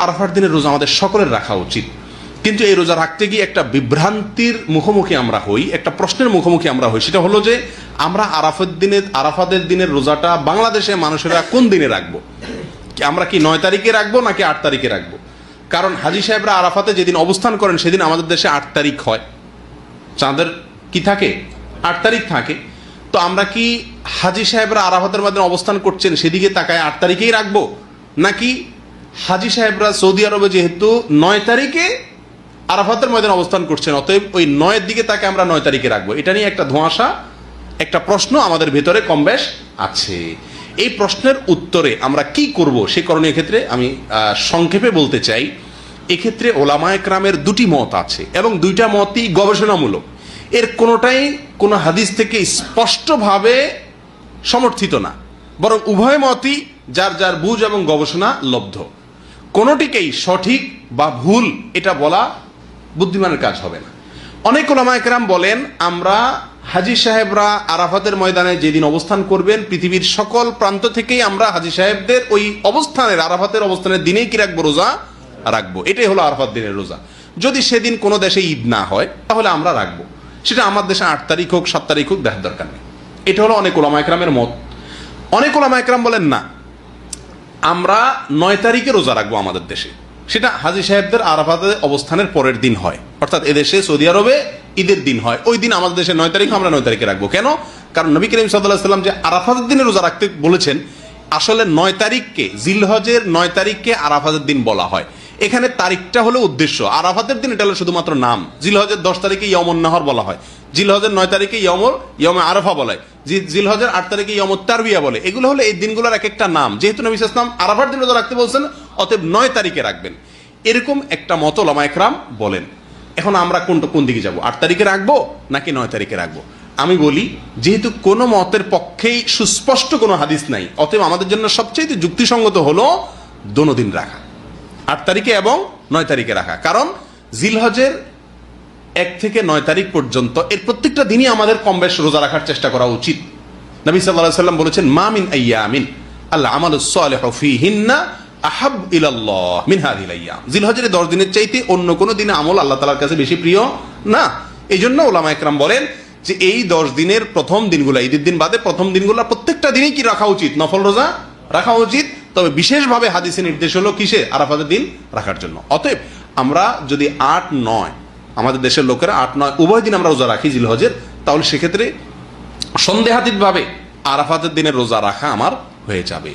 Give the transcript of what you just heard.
আরাফার দিনের রোজা আমাদের সকলের রাখা উচিত, কিন্তু এই রোজা রাখতে গিয়ে একটা বিভ্রান্তির মুখোমুখি আমরা হই, একটা প্রশ্নের মুখোমুখি আমরা হই। সেটা হলো যে আমরা আরাফাতের দিনের রোজাটা বাংলাদেশে মানুষেরা কোন দিনে রাখবো? আমরা কি 9 তারিখে রাখবো নাকি 8 তারিখে রাখবো? কারণ হাজী সাহেবরা আরাফাতে যেদিন অবস্থান করেন সেদিন আমাদের দেশে 8 তারিখ হয়, চাঁদের কি থাকে 8 তারিখ থাকে। তো আমরা কি হাজী সাহেবরা আরাফাতের মধ্যে অবস্থান করছেন সেদিকে তাকায় 8 তারিখেই রাখবো, নাকি হাজী সাহেবরা সৌদি আরবে যেহেতু 9 তারিখে আরাফাতের ময়দানে অবস্থান করছেন অতএব ওই 9-এর দিকে তাকে আমরা 9 তারিখে রাখবো? এটা নিয়ে একটা ধোঁয়াশা, একটা প্রশ্ন আমাদের ভেতরে কম বেশ আছে। এই প্রশ্নের উত্তরে আমরা কি করব সে করণীয় ক্ষেত্রে আমি সংক্ষেপে বলতে চাই, এক্ষেত্রে ওলামায়ে কেরামের দুটি মত আছে এবং দুইটা মতই গবেষণামূলক। এর কোনোটাই কোনো হাদিস থেকে স্পষ্টভাবে সমর্থিত না, বরং উভয় মতই যার যার বুঝ এবং গবেষণা লব্ধ। কোনোটিকেই সঠিক বা ভুল এটা বলা বুদ্ধিমানের কাজ হবে না। অনেক ওলামায়ে কেরাম বলেন আমরা হাজী সাহেবরা আরাফাতের ময়দানে যেদিন অবস্থান করবেন পৃথিবীর সকল প্রান্ত থেকেই আমরা হাজী সাহেবদের ওই অবস্থানের আরাফাতের অবস্থানের দিনেই কি রাখবো? রোজা রাখবো। এটাই হলো আরাফাত দিনের রোজা। যদি সেদিন কোনো দেশে ঈদ না হয় তাহলে আমরা রাখবো, সেটা আমার দেশে 8 তারিখ হোক 7 তারিখ হোক দেখার দরকার নেই। এটা হলো অনেক ওলামায়ে কেরামের মত। অনেক ওলামায়ে কেরাম বলেন না, আমরা 9 তারিখে রোজা রাখবো আমাদের দেশে, সেটা হাজী সাহেবদের আরাফাতে অবস্থানের পরের দিন হয়, অর্থাৎ এদেশে সৌদি আরবে ঈদের দিন হয়, ওই দিন আমাদের দেশে 9 তারিখ, আমরা 9 তারিখে রাখবো। কেন? কারণ নবী করিম সাল্লাল্লাহু আলাইহি ওয়াসাল্লাম যে আরাফাতের দিনে রোজা রাখতে বলেছেন, আসলে 9 তারিখকে, জিলহজের 9 তারিখকে আরাফাতের দিন বলা হয়। এখানে তারিখটা হলো উদ্দেশ্য, আরাফাতের দিন এটা হলো শুধুমাত্র নাম। জিলহজের 10 তারিখে ইয়মুন নাহর বলা হয়, জিলহজের 9 তারিখে ইয়মে আরাফা বলা হয়, জিলহজের 8 তারিখে ইয়মুত তারবিয়া বলে। এগুলো হলো এই দিনগুলোর এক একটা নাম। যেহেতু নবী সাল্লাল্লাহু আলাইহি ওয়াসাল্লাম আরাফার দিন রোজা রাখতে বলছেন, অতএব 9 তারিখে রাখবেন, এরকম একটা মত ওলামায়ে কেরাম বলেন। এখন আমরা কোন দিকে যাব? 8 তারিখে রাখবো নাকি 9 তারিখে রাখবো? আমি বলি, যেহেতু কোনো মতের পক্ষেই সুস্পষ্ট কোনো হাদিস নাই, অতএব আমাদের জন্য সবচেয়ে যুক্তিসঙ্গত হলো দোনো দিন রাখা, 8 তারিখে এবং 9 তারিখে রাখা। কারণ জিলহজের 1 থেকে 9 তারিখ পর্যন্ত এর প্রত্যেকটা দিনই আমাদের কম বেশ রোজা রাখার চেষ্টা করা উচিত। নবী সাল্লাল্লাহু আলাইহি ওয়াসাল্লাম বলেছেন, মা মিন আইয়ামিন আল আমালুস সালিহু ফীহিন্না আহাব ইলাল্লাহ মিন হাযিহিল আইয়াম। জিলহজের 10 দিনের চাইতে অন্য কোনো দিনে আমল আল্লাহ তাআলার কাছে বেশি প্রিয় না। এই জন্য ওলামায়ে কেরাম বলেন যে এই 10 দিনের প্রথম দিনগুলো, ঈদের দিন বাদে প্রথম দিনগুলো প্রত্যেকটা দিনই কি রাখা উচিত? নফল রোজা রাখা উচিত। তবে বিশেষভাবে হাদিসে নির্দেশ হলো কিসে? আরাফাতের দিন রাখার জন্য। অতএব আমরা যদি 8-9, আমাদের দেশের লোকেরা 8-9 উভয় দিন আমরা রোজা রাখি জিলহজের, তাহলে সেক্ষেত্রে সন্দেহাতীতভাবে আরাফাতের দিনের রোজা রাখা আমার হয়ে যাবে।